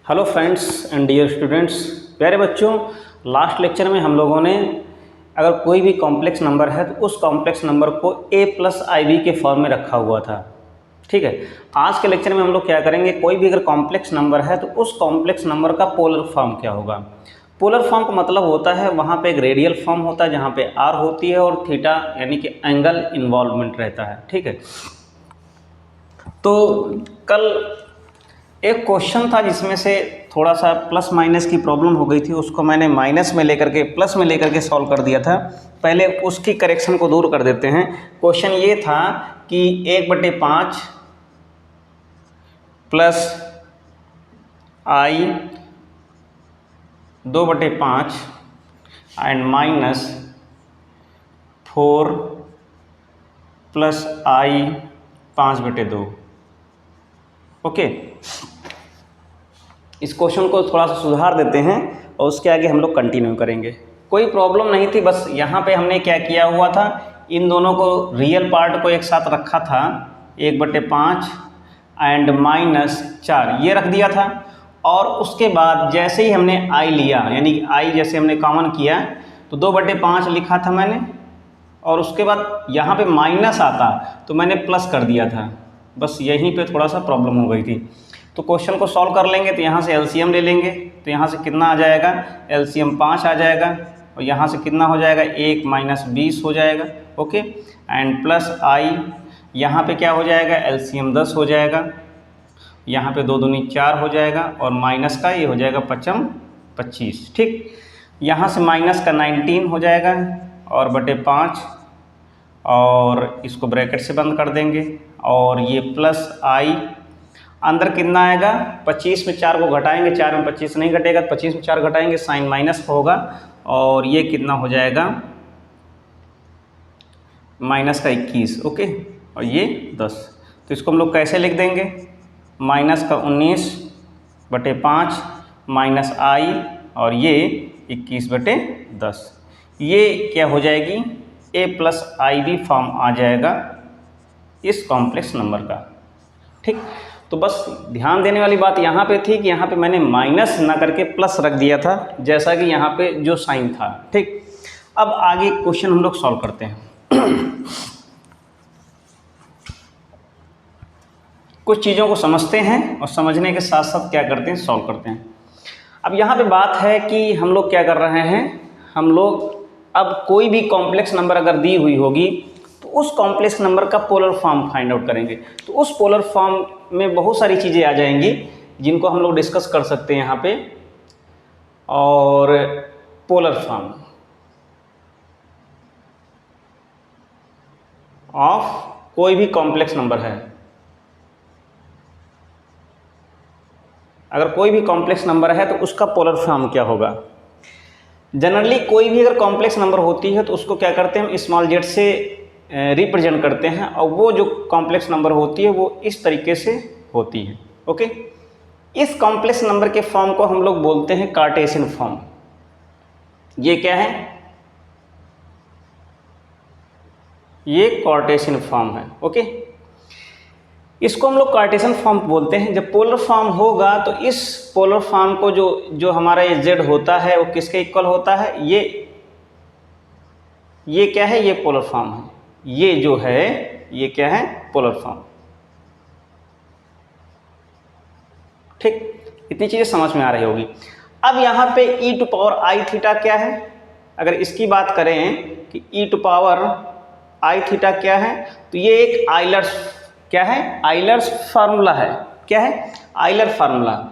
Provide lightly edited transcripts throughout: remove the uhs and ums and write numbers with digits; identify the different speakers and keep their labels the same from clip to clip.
Speaker 1: Hello friends and dear students, प्यारे बच्चों, last lecture में हम लोगों ने अगर कोई भी कॉम्प्लेक्स नंबर है तो उस कॉम्प्लेक्स नंबर को a प्लस आई बी के फॉर्म में रखा हुआ था। ठीक है, आज के लेक्चर में हम लोग क्या करेंगे, कोई भी अगर कॉम्प्लेक्स नंबर है तो उस कॉम्प्लेक्स नंबर का पोलर फॉर्म क्या होगा। पोलर फॉर्म का मतलब होता है वहाँ पे एक रेडियल फॉर्म होता है जहाँ पे r होती है और थीटा यानी कि एंगल इन्वॉल्वमेंट रहता है। ठीक है, तो कल एक क्वेश्चन था जिसमें से थोड़ा सा प्लस माइनस की प्रॉब्लम हो गई थी, उसको मैंने माइनस में लेकर के प्लस में लेकर के सॉल्व कर दिया था। पहले उसकी करेक्शन को दूर कर देते हैं। क्वेश्चन ये था कि 1/5 plus I 2/5 and minus 4 plus I 5/2। Okay, इस क्वेश्चन को थोड़ा सा सुधार देते हैं और उसके आगे हम लोग कंटिन्यू करेंगे। कोई प्रॉब्लम नहीं थी, बस यहाँ पे हमने क्या किया हुआ था, इन दोनों को रियल पार्ट को एक साथ रखा था, 1/5 एंड माइनस 4 ये रख दिया था। और उसके बाद जैसे ही हमने आई लिया, यानी आई जैसे हमने कॉमन किया तो 2/5 लिखा था मैंने, और उसके बाद यहाँ पे माइनस आता तो मैंने प्लस कर दिया था। बस यहीं पे थोड़ा सा प्रॉब्लम हो गई थी। तो क्वेश्चन को सॉल्व कर लेंगे तो यहाँ से एलसीएम ले लेंगे, तो यहाँ से कितना आ जाएगा, एलसीएम 5 आ जाएगा, और यहाँ से कितना हो जाएगा, 1 माइनस 20 हो जाएगा। ओके, एंड प्लस आई, यहाँ पे क्या हो जाएगा, एलसीएम 10 हो जाएगा, यहाँ पे 2 दूनी 4 हो जाएगा, और माइनस का ये हो जाएगा 5 25। ठीक, यहाँ से माइनस का 19 हो जाएगा और बटे 5, और इसको ब्रैकेट से बंद कर देंगे, और ये प्लस आई अंदर कितना आएगा, 25 में 4 को घटाएंगे, 4 में 25 नहीं घटेगा, 25 में 4 घटाएंगे, साइन माइनस होगा, और ये कितना हो जाएगा, माइनस का 21। ओके, और ये 10। तो इसको हम लोग कैसे लिख देंगे, माइनस का 19/5 माइनस आई, और ये 21/10। ये क्या हो जाएगी, a plus i b form आ जाएगा इस कॉम्प्लेक्स नंबर का। ठीक, तो बस ध्यान देने वाली बात यहाँ पे थी कि यहाँ पे मैंने माइनस ना करके प्लस रख दिया था, जैसा कि यहाँ पे जो साइन था। ठीक, अब आगे क्वेश्चन हम लोग सॉल्व करते हैं। कुछ चीज़ों को समझते हैं और समझने के साथ साथ क्या करते हैं, सॉल्व करते हैं। अब यहाँ पे बात है कि हम लोग क्या कर रहे हैं, हम लोग अब कोई भी कॉम्प्लेक्स नंबर अगर दी हुई होगी तो उस कॉम्प्लेक्स नंबर का पोलर फॉर्म फाइंड आउट करेंगे। तो उस पोलर फॉर्म में बहुत सारी चीज़ें आ जाएंगी जिनको हम लोग डिस्कस कर सकते हैं यहाँ पे। और पोलर फॉर्म ऑफ कोई भी कॉम्प्लेक्स नंबर है, अगर कोई भी कॉम्प्लेक्स नंबर है तो उसका पोलर फॉर्म क्या होगा। जनरली कोई भी अगर कॉम्प्लेक्स नंबर होती है तो उसको क्या करते हैं, हम स्मॉल जेड से रिप्रेजेंट करते हैं, और वो जो कॉम्प्लेक्स नंबर होती है वो इस तरीके से होती है। ओके, इस कॉम्प्लेक्स नंबर के फॉर्म को हम लोग बोलते हैं कार्टेशियन फॉर्म। ये क्या है, ये कार्टेशियन फॉर्म है। ओके, इसको हम लोग कार्टेशियन फॉर्म बोलते हैं। जब पोलर फॉर्म होगा तो इस पोलर फॉर्म को जो हमारा ये जेड होता है वो किसके इक्वल होता है, ये क्या है, ये पोलर फॉर्म है। ये जो है ये क्या है, पोलर फॉर्म। ठीक, इतनी चीजें समझ में आ रही होगी। अब यहाँ पे e⁻i क्या है, अगर इसकी बात करें कि e⁻i क्या है, तो ये एक आइलर्स क्या है, आइलर्स फार्मूला है। क्या है, आइलर फार्मूला,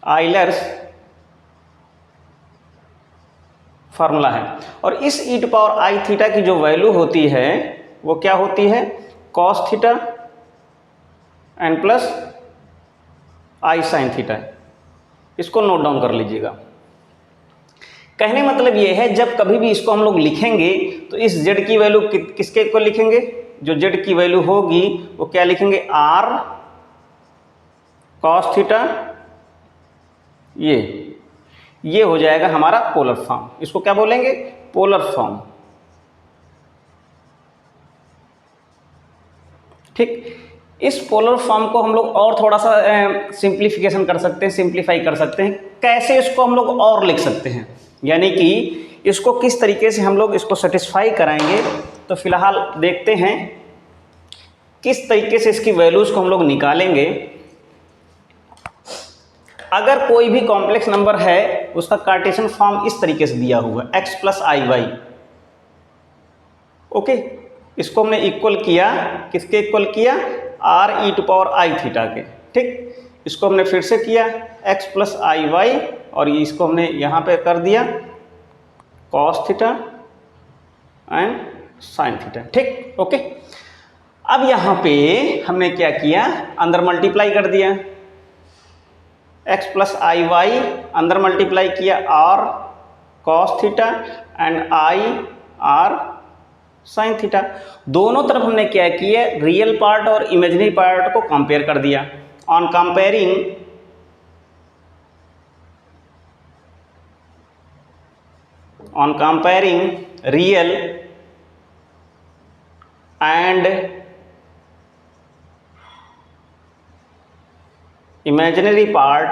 Speaker 1: आइलर्स फार्मूला है। और इस e⁻i की जो वैल्यू होती है वो क्या होती है, cos theta and plus i sine theta. इसको नोट डाउन कर लीजिएगा। कहने मतलब ये है, जब कभी भी इसको हम लोग लिखेंगे तो इस z की वैल्यू किसके इक्वल लिखेंगे, जो z की वैल्यू होगी वो क्या लिखेंगे, r cos थीटा, ये हो जाएगा हमारा पोलर फॉर्म। इसको क्या बोलेंगे, पोलर फॉर्म। ठीक, इस पोलर फॉर्म को हम लोग और थोड़ा सा सिंप्लीफिकेशन कर सकते हैं, सिंप्लीफाई कर सकते हैं। कैसे इसको हम लोग और लिख सकते हैं, यानी कि इसको किस तरीके से हम लोग इसको सेटिस्फाई कराएंगे, तो फिलहाल देखते हैं किस तरीके से इसकी वैल्यूज़ को हम लोग निकालेंगे। अगर कोई भी कॉम्प्लेक्स नंबर है उसका कार्टेशियन फॉर्म इस तरीके से दिया हुआ है x plus i y, okay, इसको हमने इक्वल किया, किसके इक्वल किया, r e to power i theta के, ठीक। इसको हमने फिर से किया x प्लस आई वाई, और इसको हमने यहाँ पे कर दिया cos theta and sin theta, ठीक, ओके। अब यहाँ पे हमने क्या किया, अंदर मल्टीप्लाई कर दिया, x प्लस आई वाई अंदर मल्टीप्लाई किया r cos theta and i r sin theta. दोनों तरफ हमने क्या किया, रियल पार्ट और इमेजिनरी पार्ट को कंपेयर कर दिया। On comparing real and imaginary part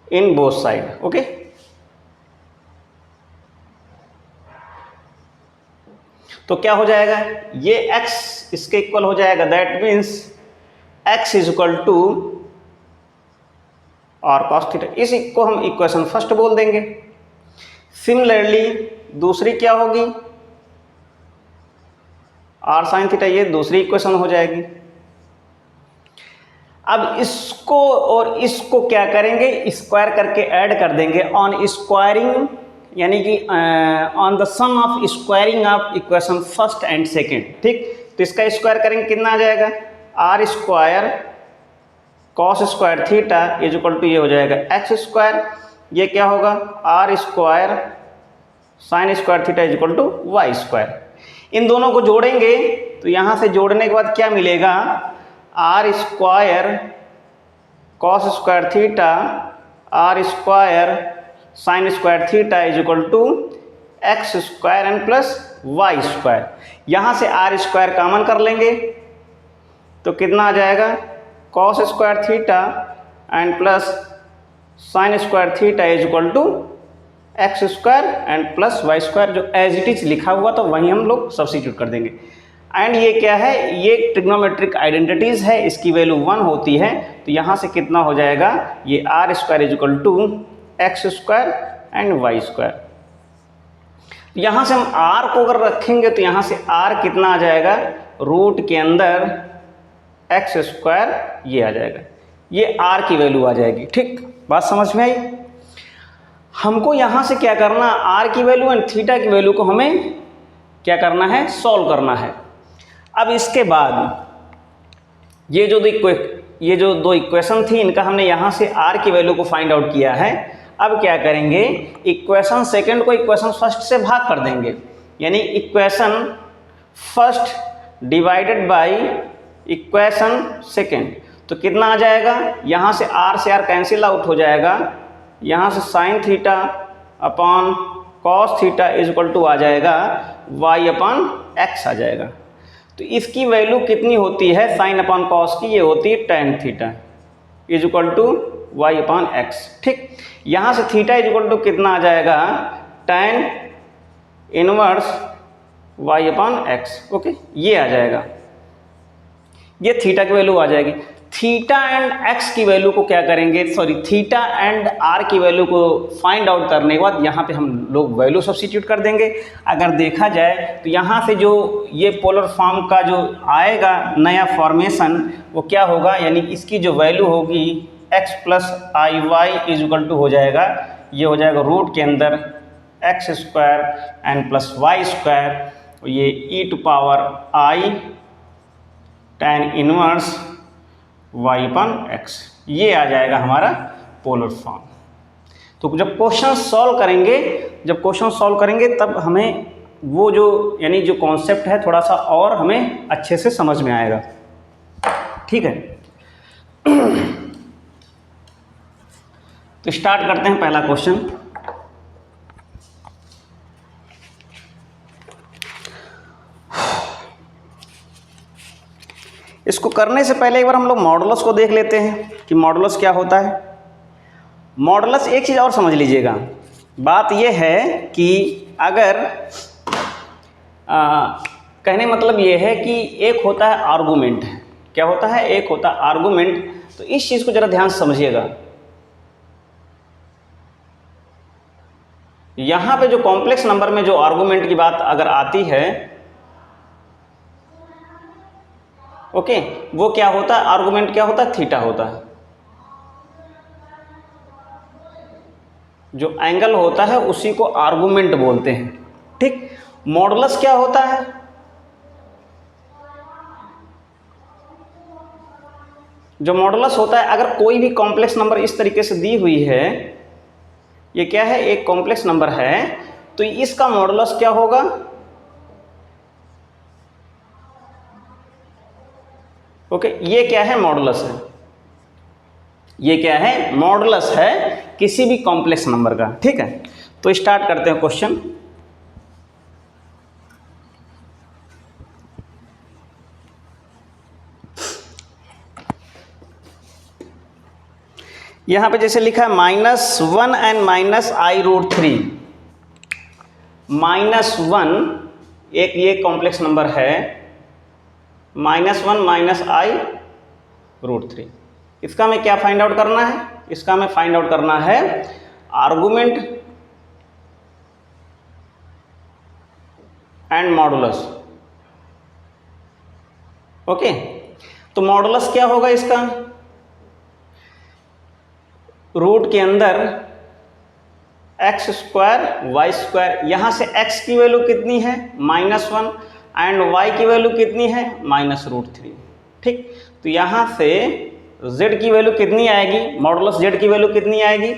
Speaker 1: in both side, okay। तो क्या हो जाएगा, ये x इसके इक्वल हो जाएगा, that means x is equal to और cos थीटा, इस को हम इक्वेशन फर्स्ट बोल देंगे। सिमिलरली दूसरी क्या होगी, r sin थीटा, ये दूसरी इक्वेशन हो जाएगी। अब इसको और इसको क्या करेंगे, स्क्वायर करके ऐड कर देंगे ऑन स्क्वायरिंग, यानी कि on the sum of squaring of equation first and second, ठीक। तो इसका स्क्वायर करेंगे, कितना आ जाएगा, r square cos square theta is equal to ये हो जाएगा एक्स स्क्वायर, ये क्या होगा, r square sine square theta is equal to y square. इन दोनों को जोड़ेंगे तो यहाँ से जोड़ने के बाद क्या मिलेगा, r square cos square theta r square sine square theta is equal to x square and plus y square. यहाँ से आर स्क्वायर कॉमन कर लेंगे तो कितना आ जाएगा, cos square theta and plus sine square theta is equal to x square and plus y square. जो as it is लिखा हुआ तो वहीं हम लोग सब्स्टिट्यूट कर देंगे। एंड ये क्या है, ये ट्रिग्नोमेट्रिक आइडेंटिटीज़ है, इसकी वैल्यू 1 होती है, तो यहाँ से कितना हो जाएगा, ये r square is equal to x square and y square. यहाँ से हम आर को अगर रखेंगे तो यहाँ से आर कितना आ जाएगा, रूट के अंदर एक्स स्क्वायर ये आ जाएगा, ये आर की वैल्यू आ जाएगी, ठीक। बात समझ में आई। हमको यहाँ से क्या करना, आर की वैल्यू एंड थीटा की वैल्यू को हमें क्या करना है, सॉल्व करना है। अब इसके बाद ये जो दो इक्वेशन थी, इनका हमने यहाँ से आर की वैल्यू को फाइंड आउट किया है। अब क्या करेंगे, इक्वेशन सेकंड को इक्वेशन फर्स्ट से भाग कर देंगे, यानी equation first divided by equation second. तो कितना आ जाएगा, यहाँ से आर कैंसिल आउट हो जाएगा, यहाँ से sine theta upon cos theta is equal to आ जाएगा वाई अपॉन एक्स आ जाएगा। तो इसकी वैल्यू कितनी होती है, साइन अपॉन कॉस की, ये होती है tan theta is equal to y upon x, ठीक। यहाँ से थीटा इज इक्वल टू कितना आ जाएगा, tan inverse y upon x, okay, ये आ जाएगा, ये थीटा की वैल्यू आ जाएगी। थीटा एंड एक्स की वैल्यू को क्या करेंगे, सॉरी थीटा एंड आर की वैल्यू को फाइंड आउट करने के बाद यहाँ पे हम लोग वैल्यू सब्स्टिट्यूट कर देंगे। अगर देखा जाए तो यहाँ से जो ये पोलर फॉर्म का जो आएगा नया फॉर्मेशन वो क्या होगा, यानी इसकी जो वैल्यू होगी x plus i y is equal to हो जाएगा, ये हो जाएगा रूट के अंदर x square and plus y square, ये e to power i tan inverse y upon x, ये आ जाएगा हमारा पोलर फॉर्म। तो जब क्वेश्चन सॉल्व करेंगे तब हमें वो जो यानी जो कॉन्सेप्ट है थोड़ा सा और हमें अच्छे से समझ में आएगा, ठीक है। तो स्टार्ट करते हैं पहला क्वेश्चन। इसको करने से पहले एक बार हम लोग मॉडुलस को देख लेते हैं कि मॉडुलस क्या होता है। मॉडुलस, एक चीज़ और समझ लीजिएगा, बात यह है कि अगर कहने मतलब ये है कि एक होता है आर्गूमेंट, क्या होता है, एक होता है आर्गूमेंट। तो इस चीज़ को ज़रा ध्यान से समझिएगा। यहाँ पे जो कॉम्प्लेक्स नंबर में जो आर्गूमेंट की बात अगर आती है, ओके, वो क्या होता है, आर्गूमेंट क्या होता है, थीटा होता है। जो एंगल होता है उसी को आर्गूमेंट बोलते हैं, ठीक। मॉडुलस क्या होता है, जो मॉडुलस होता है, अगर कोई भी कॉम्प्लेक्स नंबर इस तरीके से दी हुई है, ये क्या है, एक कॉम्प्लेक्स नंबर है, तो इसका मॉडुलस क्या होगा, ओके, ये क्या है, मॉडुलस है। ये क्या है, मॉडुलस है किसी भी कॉम्प्लेक्स नंबर का, ठीक है। तो स्टार्ट करते हैं क्वेश्चन। यहां पे जैसे लिखा है -1 एंड -i√3। -1 एक ये कॉम्प्लेक्स नंबर है, -1 -i√3। इसका हमें क्या फाइंड आउट करना है, इसका हमें फाइंड आउट करना है आर्गुमेंट एंड मॉडुलस, ओके। तो मॉडुलस क्या होगा इसका, रूट के अंदर x² y², यहाँ से x की वैल्यू कितनी है, -1, एंड y की वैल्यू कितनी है, -√3, ठीक। तो यहाँ से z की वैल्यू कितनी आएगी, मॉडुलस z की वैल्यू कितनी आएगी,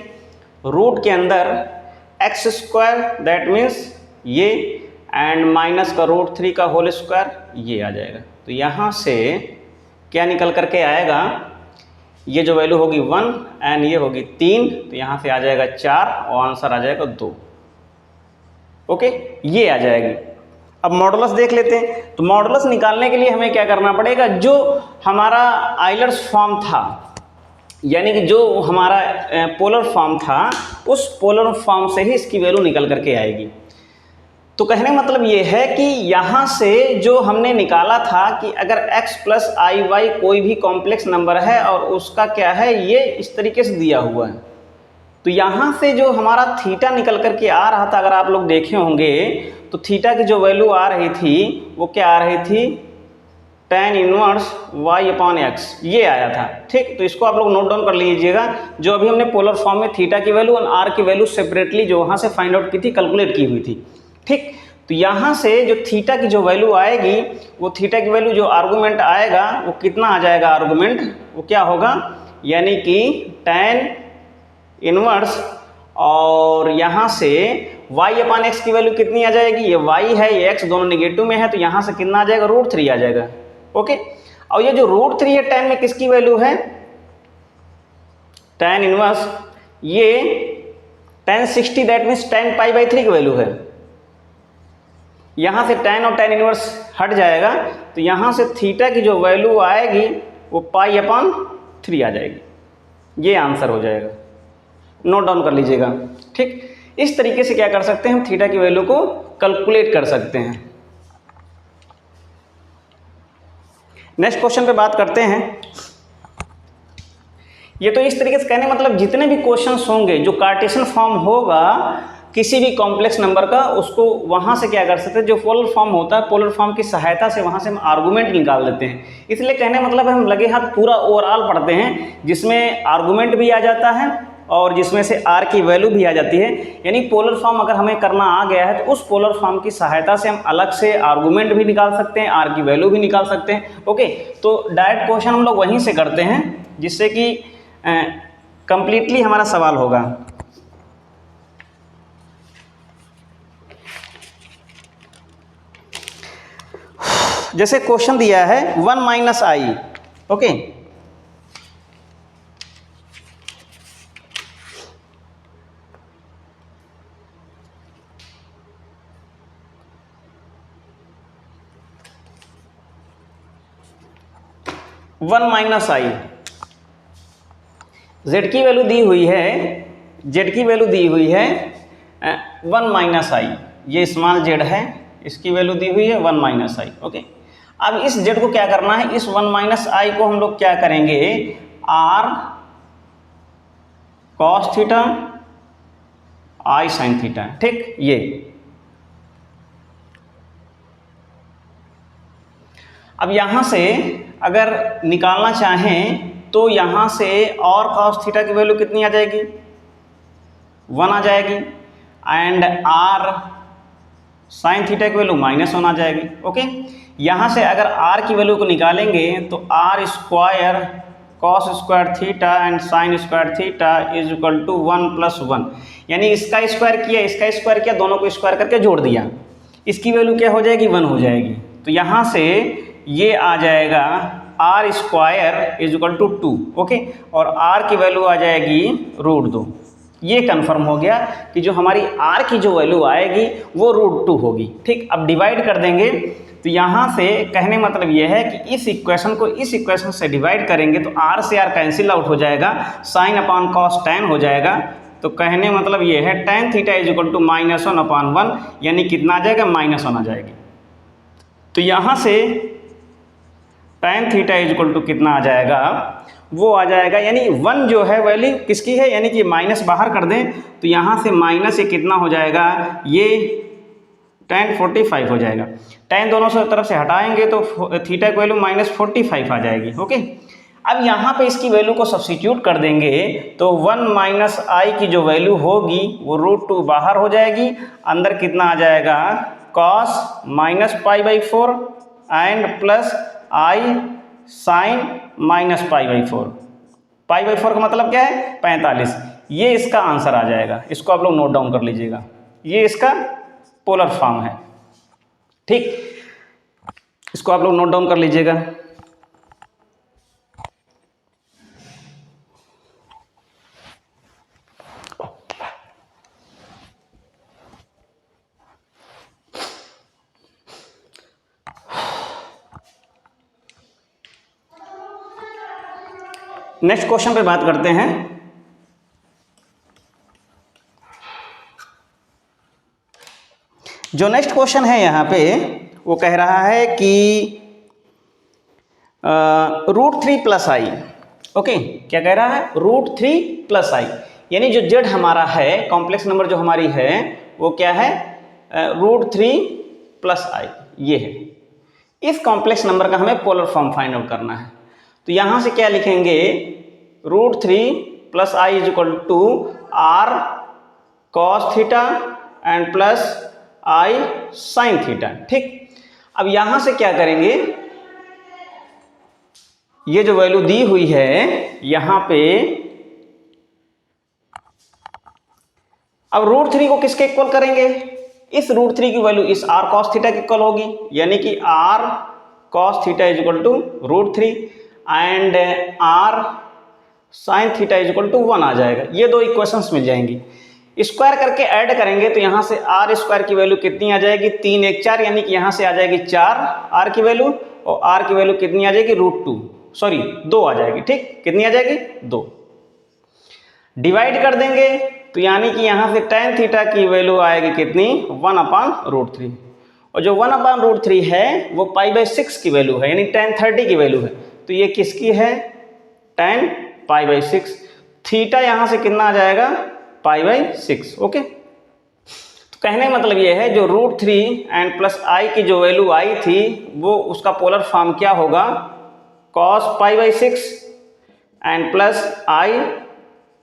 Speaker 1: रूट के अंदर x², दैट मीन्स ये, एंड माइनस का √3 का होल स्क्वायर, ये आ जाएगा। तो यहाँ से क्या निकल करके आएगा, ये जो वैल्यू होगी 1 एंड ये होगी 3, तो यहाँ से आ जाएगा 4 और आंसर आ जाएगा 2, ओके, ये आ जाएगी। अब मॉडुलस देख लेते हैं। तो मॉडुलस निकालने के लिए हमें क्या करना पड़ेगा, जो हमारा आइलर्स फॉर्म था, यानी कि जो हमारा पोलर फॉर्म था, उस पोलर फॉर्म से ही इसकी वैल्यू निकल करके आएगी। तो कहने का मतलब ये है कि यहाँ से जो हमने निकाला था कि अगर x + iy कोई भी कॉम्प्लेक्स नंबर है और उसका क्या है, ये इस तरीके से दिया हुआ है, तो यहाँ से जो हमारा थीटा निकल करके आ रहा था, अगर आप लोग देखे होंगे तो थीटा की जो वैल्यू आ रही थी वो क्या आ रही थी, tan इनवर्स y/x, ये आया था, ठीक। तो इसको आप लोग नोट डाउन कर लीजिएगा। जो अभी हमने पोलर फॉर्म में थीटा की वैल्यू और r की वैल्यू सेपरेटली जो वहाँ से फाइंड आउट की थी, कैलकुलेट की हुई थी, ठीक। तो यहाँ से जो थीटा की जो वैल्यू आएगी, वो थीटा की वैल्यू जो आर्गूमेंट आएगा वो कितना आ जाएगा, आर्गूमेंट वो क्या होगा, यानी कि tan इनवर्स, और यहाँ से y/x की वैल्यू कितनी आ जाएगी, ये y है ये x, दोनों नेगेटिव में है, तो यहाँ से कितना आ जाएगा, √3 आ जाएगा, ओके। और ये जो √3 है tan में किसकी वैल्यू है, tan इनवर्स, ये tan 60, दैट मीन्स tan π/3 की वैल्यू है। यहाँ से tan और tan इनवर्स हट जाएगा, तो यहाँ से थीटा की जो वैल्यू आएगी वो π/3 आ जाएगी, ये आंसर हो जाएगा। नोट डाउन कर लीजिएगा, ठीक। इस तरीके से क्या कर सकते हैं, हम थीटा की वैल्यू को कैलकुलेट कर सकते हैं। नेक्स्ट क्वेश्चन पे बात करते हैं। ये तो इस तरीके से कहने मतलब जितने भी क्वेश्चंस होंगे जो कार्टेशियन फॉर्म होगा किसी भी कॉम्प्लेक्स नंबर का, उसको वहाँ से क्या कर सकते हैं, जो पोलर फॉर्म होता है, पोलर फॉर्म की सहायता से वहाँ से हम आर्गूमेंट निकाल देते हैं। इसलिए कहने मतलब हम लगे हाथ पूरा ओवरऑल पढ़ते हैं, जिसमें आर्गूमेंट भी आ जाता है और जिसमें से r की वैल्यू भी आ जाती है। यानी पोलर फॉर्म अगर हमें करना आ गया है तो उस पोलर फॉर्म की सहायता से हम अलग से आर्गूमेंट भी निकाल सकते हैं, r की वैल्यू भी निकाल सकते हैं, ओके। तो डायरेक्ट क्वेश्चन हम लोग वहीं से करते हैं, जिससे कि कंप्लीटली हमारा सवाल होगा। जैसे क्वेश्चन दिया है 1 - i, okay. 1 minus I, z की वैल्यू दी हुई है, z की वैल्यू दी हुई है 1 माइनस आई, ये स्मॉल z है, इसकी वैल्यू दी हुई है 1 माइनस आई। ओके, अब इस z को क्या करना है, इस 1 माइनस आई को हम लोग क्या करेंगे, r cos theta i sin theta, ठीक। ये अब यहां से अगर निकालना चाहें तो यहां से और cos थीटा की वैल्यू कितनी आ जाएगी, 1 आ जाएगी, एंड r sin थीटा की वैल्यू -1 आ जाएगी। ओके, यहाँ से अगर r की वैल्यू को निकालेंगे तो r square cos square theta and sin square theta is equal to 1 + 1, यानी इसका स्क्वायर किया, इसका स्क्वायर किया, दोनों को स्क्वायर करके जोड़ दिया, इसकी वैल्यू क्या हो जाएगी, 1 हो जाएगी। तो यहाँ से ये आ जाएगा r square is equal to 2। Okay, और r की वैल्यू आ जाएगी √2। ये कंफर्म हो गया कि जो हमारी r की जो वैल्यू आएगी वो √2 होगी, ठीक। अब डिवाइड कर देंगे तो यहाँ से कहने मतलब ये है कि इस इक्वेशन को इस इक्वेशन से डिवाइड करेंगे तो r से r कैंसिल आउट हो जाएगा, sin अपान cos tan हो जाएगा। तो कहने मतलब ये है tan theta is equal to -1/1, यानी कितना आ जाएगा, -1 आ जाएगी। तो यहाँ से tan theta is equal to कितना आ जाएगा, वो आ जाएगा, यानी 1 जो है वैल्यू किसकी है, यानी कि माइनस बाहर कर दें तो यहाँ से माइनस ये कितना हो जाएगा, ये tan 45 हो जाएगा। tan दोनों से तरफ से हटाएंगे तो थीटा की वैल्यू -45 आ जाएगी। ओके, अब यहाँ पे इसकी वैल्यू को सब्स्टिट्यूट कर देंगे तो 1 माइनस आई की जो वैल्यू होगी वो √2 बाहर हो जाएगी, अंदर कितना आ जाएगा, cos -π/4 and plus i sin -π/4। π/4 का मतलब क्या है, 45। ये इसका आंसर आ जाएगा, इसको आप लोग नोट डाउन कर लीजिएगा, ये इसका पोलर फॉर्म है, ठीक। इसको आप लोग नोट डाउन कर लीजिएगा। नेक्स्ट क्वेश्चन पे बात करते हैं। जो नेक्स्ट क्वेश्चन है यहाँ पे वो कह रहा है कि √3 + i। ओके, क्या कह रहा है, √3 + i, यानी जो z हमारा है, कॉम्प्लेक्स नंबर जो हमारी है वो क्या है, √3 + i, ये है। इस कॉम्प्लेक्स नंबर का हमें पोलर फॉर्म फाइंड आउट करना है। तो यहाँ से क्या लिखेंगे, √3 + i is equal to r cos theta and plus i sin theta, ठीक। अब यहाँ से क्या करेंगे, ये जो वैल्यू दी हुई है यहाँ पे, अब √3 को किसके इक्वल करेंगे, इस √3 की वैल्यू इस r cos थीटा के इक्वल होगी, यानी कि r cos theta is equal to √3 and r sin theta is equal to 1 आ जाएगा। ये दो इक्वेशंस मिल जाएंगी, स्क्वायर करके ऐड करेंगे तो यहाँ से r स्क्वायर की वैल्यू कितनी आ जाएगी, 3 1 4, यानी कि यहाँ से आ जाएगी 4 r की वैल्यू, और r की वैल्यू कितनी आ जाएगी, √2 आ जाएगी, ठीक। कितनी आ जाएगी, 2। डिवाइड कर देंगे तो यानी कि यहाँ से tan थीटा की वैल्यू आएगी कितनी, 1/√3, और जो 1/√3 है वो π/6 की वैल्यू है, यानी tan 30 की वैल्यू है। तो ये किसकी है, tan π/6, थीटा यहाँ से कितना आ जाएगा, π/6। ओके, तो कहने का मतलब ये है जो √3 एंड प्लस i की जो वैल्यू आई थी वो उसका पोलर फॉर्म क्या होगा, cos π/6 and plus i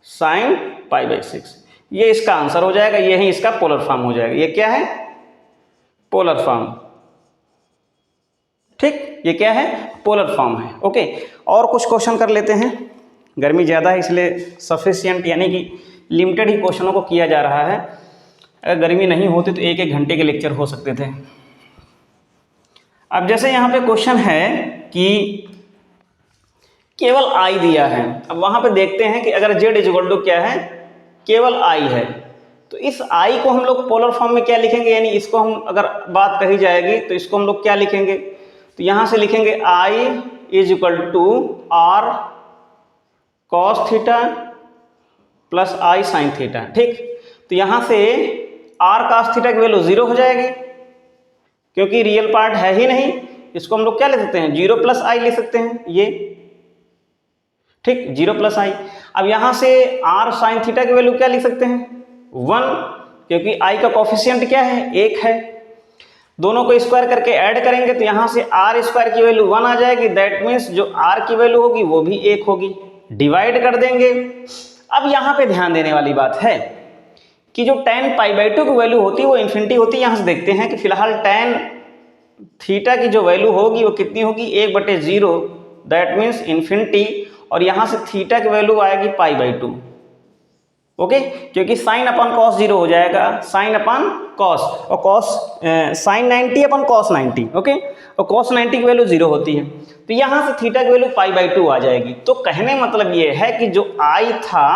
Speaker 1: sin π/6। ये इसका आंसर हो जाएगा, ये ही इसका पोलर फॉर्म हो जाएगा। ये क्या है, पोलर फॉर्म, ठीक। ये क्या है, पोलर फॉर्म है। ओके, और कुछ क्वेश्चन कर लेते हैं, गर्मी ज़्यादा है इसलिए सफिशिएंट यानी कि लिमिटेड ही क्वेश्चनों को किया जा रहा है। अगर गर्मी नहीं होती तो 1-1 घंटे के लेक्चर हो सकते थे। अब जैसे यहाँ पे क्वेश्चन है कि केवल i दिया है, अब वहाँ पे देखते हैं कि अगर z इक्वल टू क्या है, केवल i है, तो इस i को हम लोग पोलर फॉर्म में क्या लिखेंगे, यानी इसको हम अगर बात कही जाएगी तो इसको हम लोग क्या लिखेंगे, तो यहाँ से लिखेंगे i is equal to r cos theta plus i sine theta. ठीक, तो यहां से आर कॉस थीटा की वैल्यू 0 हो जाएगी क्योंकि रियल पार्ट है ही नहीं। इसको हम लोग क्या ले सकते हैं, 0 प्लस आई ले सकते हैं ये। ठीक, 0 प्लस आई। अब यहां से आर साइन थीटा की वैल्यू क्या लिख सकते हैं, 1, क्योंकि आई का कोफिशिएंट क्या है, 1 है। दोनों को स्क्वायर करके ऐड करेंगे तो यहां से आर स्क्वायर की वैल्यू 1 आ जाएगी। दैट मीन्स जो आर की वैल्यू होगी वो भी 1 होगी। डिवाइड कर देंगे। अब यहां पे ध्यान देने वाली बात है कि जो tan π/2 की वैल्यू होती है वो इन्फिनिटी होती है। यहां से देखते हैं कि फिलहाल tan थीटा की जो वैल्यू होगी वो कितनी होगी, 1/0, दैट मीन्स इन्फिनिटी। और यहां से थीटा की वैल्यू आएगी π/2। ओके, क्योंकि साइन अपन कॉस 0 हो जाएगा, साइन अपन कॉस, और कॉस साइन 90 अपन कॉस 90। ओके, और कॉस 90 की वैल्यू 0 होती है, तो यहां से थीटा की वैल्यू π/2 आ जाएगी। तो कहने मतलब ये है कि जो आई था,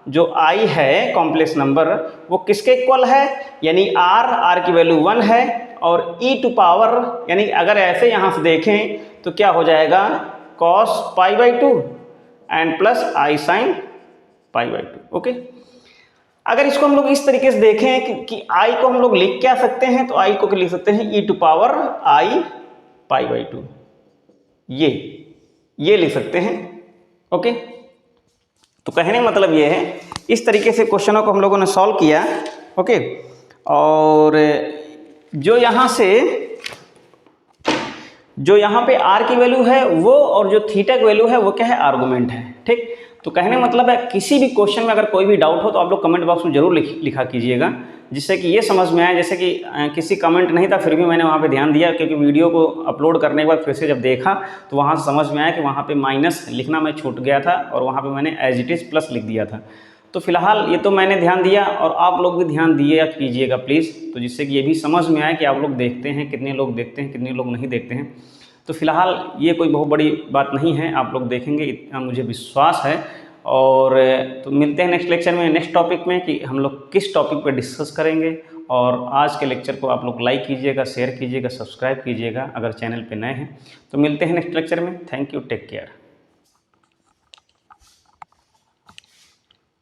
Speaker 1: जो आई है कॉम्प्लेक्स नंबर, वो किसके इक्वल है, यानी आर की वैल्यू 1 है, और ई टू पावर, यानी अगर ऐसे यहां से देखें तो क्या हो जाएगा, cos π/2 and plus i sine π/2। Okay, अगर इसको हम लोग इस तरीके से देखें कि आई को हम लोग लिख क्या सकते हैं, तो आई को लिख सकते हैं ई टू पावर आई π/2, ये लिख सकते हैं। ओके, तो कहने मतलब ये है, इस तरीके से क्वेश्चनों को हम लोगों ने सॉल्व किया। ओके, और जो यहाँ पे आर की वैल्यू है वो, और जो थीटा की वैल्यू है वो क्या है, आर्गुमेंट है। ठीक, तो कहने मतलब है किसी भी क्वेश्चन में अगर कोई भी डाउट हो तो आप लोग कमेंट बॉक्स में जरूर लिखा कीजिएगा, जिससे कि ये समझ में आए। जैसे कि किसी कमेंट नहीं था, फिर भी मैंने वहाँ पे ध्यान दिया, क्योंकि वीडियो को अपलोड करने के बाद फिर से जब देखा तो वहाँ से समझ में आया कि वहाँ पे माइनस लिखना मैं छूट गया था, और वहाँ पे मैंने एज इट इज़ प्लस लिख दिया था। तो फिलहाल ये तो मैंने ध्यान दिया, और आप लोग भी ध्यान दिए कीजिएगा प्लीज़, तो जिससे कि ये भी समझ में आए कि आप लोग देखते हैं, कितने लोग देखते हैं, कितने लोग नहीं देखते हैं। तो फिलहाल ये कोई बहुत बड़ी बात नहीं है, आप लोग देखेंगे इतना मुझे विश्वास है। और तो मिलते हैं नेक्स्ट लेक्चर में, नेक्स्ट टॉपिक में, कि हम लोग किस टॉपिक पर डिस्कस करेंगे। और आज के लेक्चर को आप लोग लाइक कीजिएगा, शेयर कीजिएगा, सब्सक्राइब कीजिएगा अगर चैनल पे नए हैं। तो मिलते हैं नेक्स्ट लेक्चर में। Thank you, take care.